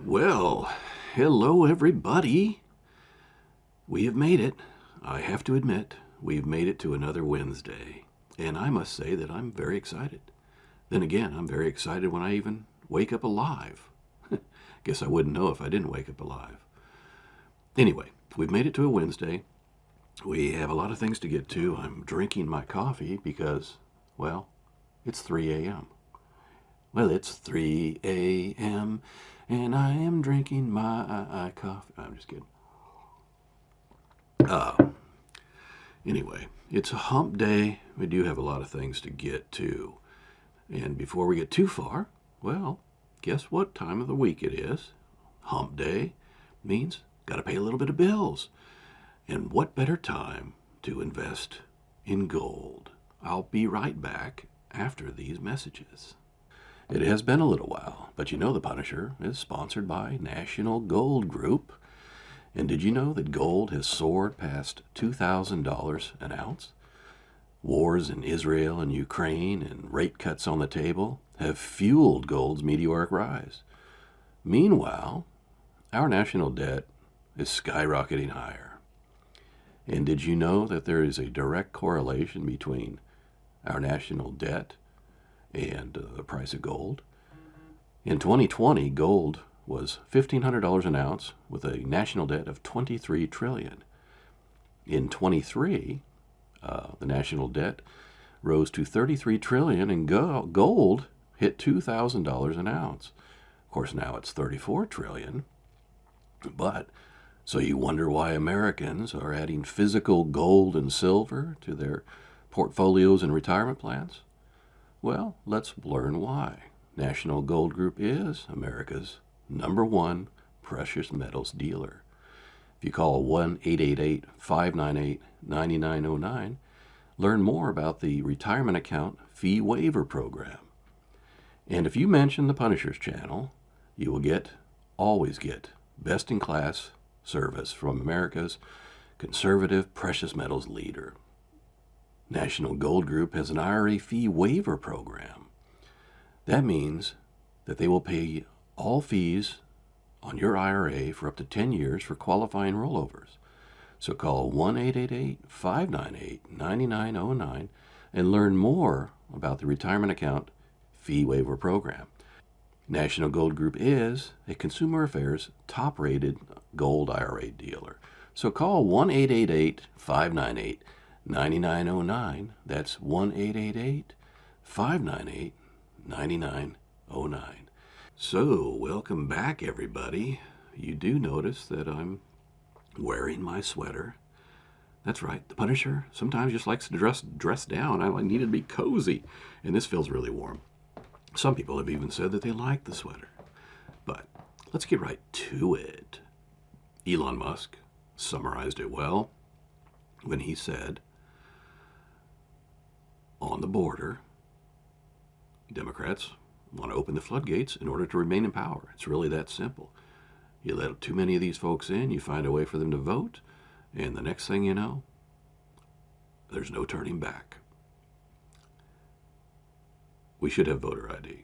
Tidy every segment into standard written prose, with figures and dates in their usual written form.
Well, hello everybody. We have made it. I have to admit, we've made it to another Wednesday. And I must say that I'm very excited. Then again, I'm very excited when I even wake up alive. Guess I wouldn't know if I didn't wake up alive. Anyway, we've made it to a Wednesday. We have a lot of things to get to. I'm drinking my coffee because, well, it's 3 a.m. Well, it's 3 a.m. and I am drinking my coffee. I'm just kidding. Anyway, it's a hump day. We do have a lot of things to get to. And before we get too far, well, guess what time of the week it is? Hump day means got to pay a little bit of bills. And what better time to invest in gold? I'll be right back after these messages. It has been a little while, but you know the Punisher is sponsored by National Gold Group. And did you know that gold has soared past $2,000 an ounce? Wars in Israel and Ukraine and rate cuts on the table have fueled gold's meteoric rise. Meanwhile, our national debt is skyrocketing higher. And did you know that there is a direct correlation between our national debt and the price of gold? In 2020, gold was $1,500 an ounce with a national debt of $23 trillion. In 23, the national debt rose to $33 trillion and gold hit $2,000 an ounce. Of course, now it's $34 trillion. But so you wonder why Americans are adding physical gold and silver to their portfolios and retirement plans? Well, let's learn why. National Gold Group is America's #1 precious metals dealer. If you call 1-888-598-9909, learn more about the retirement account fee waiver program. And if you mention the Punisher's channel, you will always get best-in-class service from America's conservative precious metals leader. National Gold Group has an IRA fee waiver program. That means that they will pay all fees on your IRA for up to 10 years for qualifying rollovers. So call 1-888-598-9909 and learn more about the retirement account fee waiver program. National Gold Group is a Consumer Affairs top-rated gold IRA dealer. So call 1-888-598-9909. That's 1-888-598-9909. So, welcome back, everybody. You do notice that I'm wearing my sweater. That's right, the Punisher sometimes just likes to dress down. I needed to be cozy, and this feels really warm. Some people have even said that they like the sweater. But let's get right to it. Elon Musk summarized it well when he said, on the border, Democrats want to open the floodgates in order to remain in power. It's really that simple. You let too many of these folks in, you find a way for them to vote, and the next thing you know, there's no turning back. We should have voter ID.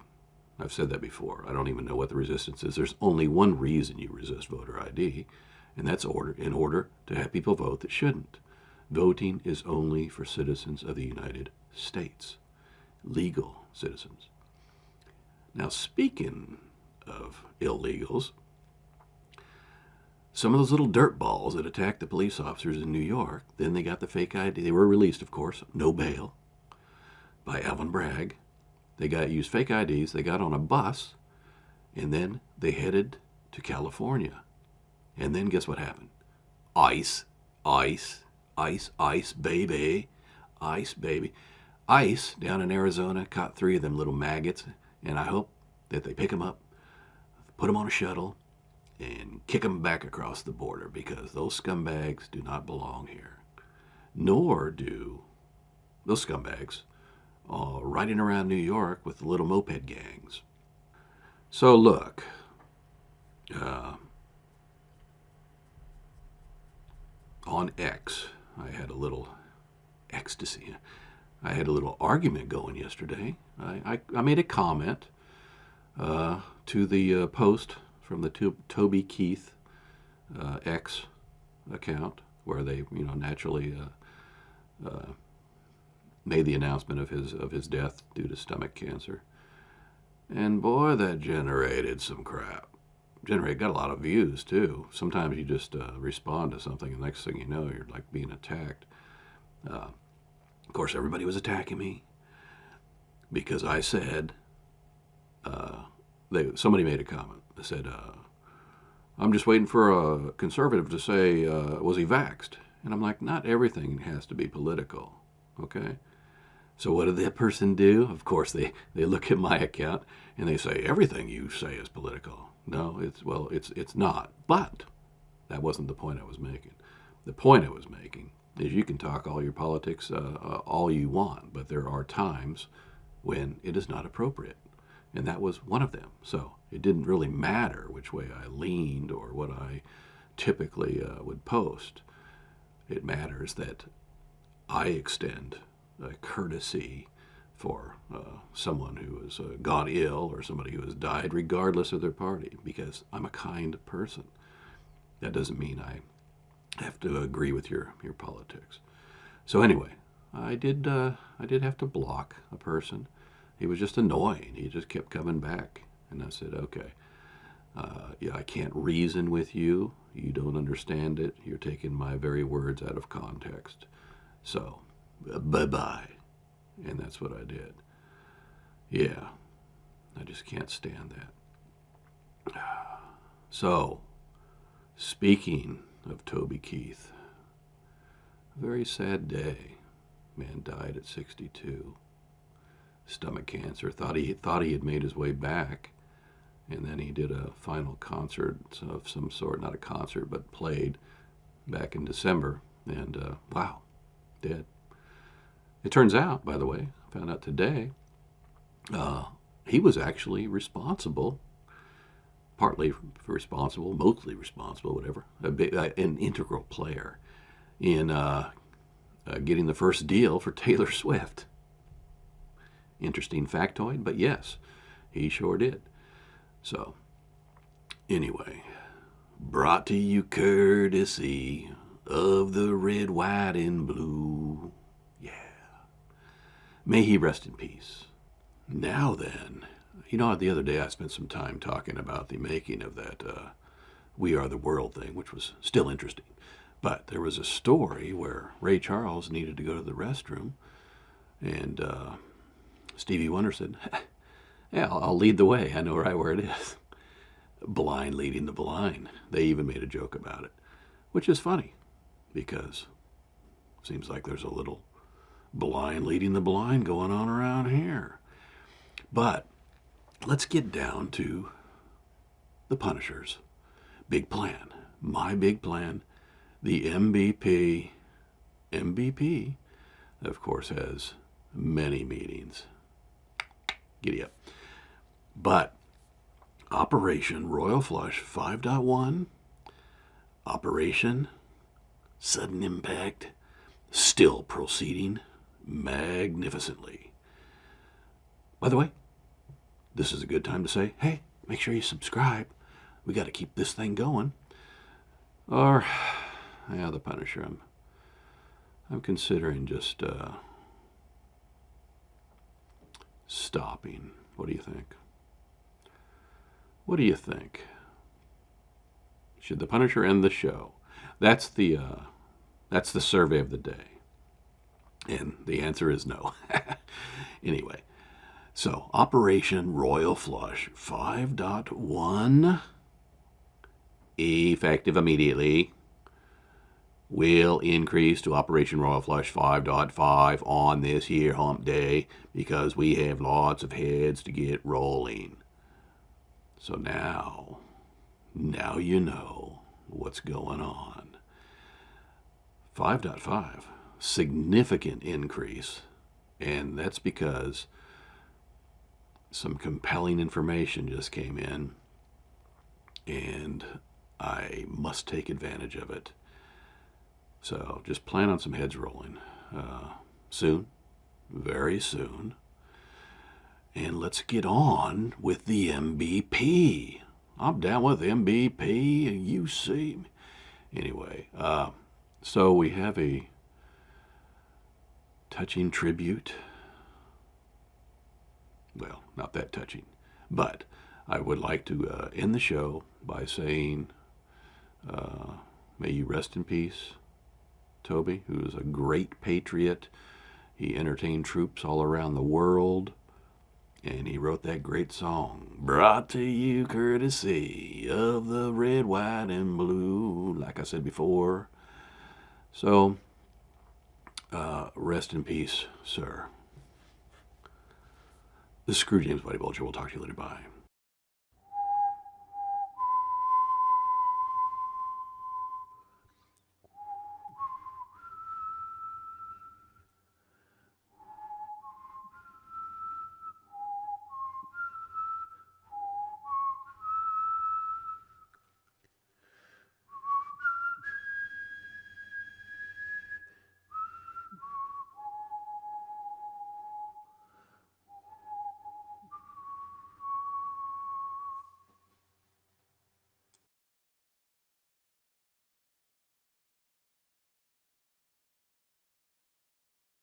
I've said that before. I don't even know what the resistance is. There's only one reason you resist voter ID, and that's in order to have people vote that shouldn't. Voting is only for citizens of the United States, legal citizens. Now, speaking of illegals, some of those little dirtballs that attacked the police officers in New York, then they got the fake ID. They were released, of course, no bail, by Alvin Bragg. They used fake IDs. They got on a bus, and then they headed to California. And then guess what happened? ICE, baby. ICE, baby. ICE down in Arizona caught 3 of them little maggots, and I hope that they pick them up, put them on a shuttle, and kick them back across the border, because those scumbags do not belong here. Nor do those scumbags riding around New York with the little moped gangs. So look, on X, I had a little ecstasy. I had a little argument going yesterday. I made a comment to the post from the Toby Keith X account, where they, naturally made the announcement of his death due to stomach cancer. And boy, that generated some crap. Got a lot of views too. Sometimes you just respond to something, and the next thing you know, you're like being attacked. Of course, everybody was attacking me because I said, somebody made a comment. They said, I'm just waiting for a conservative to say, was he vaxxed? And I'm like, not everything has to be political, okay? So what did that person do? Of course, they look at my account and they say, everything you say is political. No, it's not. But that wasn't the point I was making. The point I was making is you can talk all your politics all you want, but there are times when it is not appropriate. And that was one of them. So it didn't really matter which way I leaned or what I typically would post. It matters that I extend a courtesy for someone who has gone ill or somebody who has died, regardless of their party, because I'm a kind person. That doesn't mean I have to agree with your politics. So anyway, I did have to block a person. He was just annoying. He just kept coming back. And I said, okay, I can't reason with you. You don't understand it. You're taking my very words out of context. So, bye-bye. And that's what I did. Yeah, I just can't stand that. So, speaking of Toby Keith, a very sad day. Man died at 62. Stomach cancer. Thought he had made his way back, and then he did a final concert of some sort, not a concert, but played back in December, and wow, dead. It turns out, by the way, I found out today, he was actually responsible, partly responsible, mostly responsible, whatever, an integral player in getting the first deal for Taylor Swift. Interesting factoid, but yes, he sure did. So, anyway, brought to you courtesy of the red, white, and blue. Yeah. May he rest in peace. Now then, the other day I spent some time talking about the making of that We Are the World thing, which was still interesting. But there was a story where Ray Charles needed to go to the restroom, and Stevie Wonder said, yeah, I'll lead the way. I know right where it is. Blind leading the blind. They even made a joke about it, which is funny because it seems like there's a little blind leading the blind going on around here. But let's get down to the Punishers' big plan. My big plan, the MBP. MBP, of course, has many meetings. Giddy up. But Operation Royal Flush 5.1, Operation Sudden Impact, still proceeding magnificently. By the way, this is a good time to say, hey, make sure you subscribe. We got to keep this thing going. Or, yeah, the Punisher. I'm considering just stopping. What do you think? What do you think? Should the Punisher end the show? That's the survey of the day. And the answer is no. Anyway, so Operation Royal Flush 5.1, effective immediately, will increase to Operation Royal Flush 5.5 on this here hump day because we have lots of heads to get rolling. So now you know what's going on. 5.5, significant increase, and that's because some compelling information just came in, and I must take advantage of it. So just plan on some heads rolling soon, very soon. And let's get on with the MBP. I'm down with MBP, and you see me. Anyway, so we have a touching tribute. Well, not that touching, but I would like to end the show by saying, may you rest in peace, Toby, who was a great patriot. He entertained troops all around the world, and he wrote that great song, brought to you courtesy of the red, white, and blue, like I said before. So, rest in peace, sir. This is Screw James Buddy Bulger. We'll talk to you later. Bye.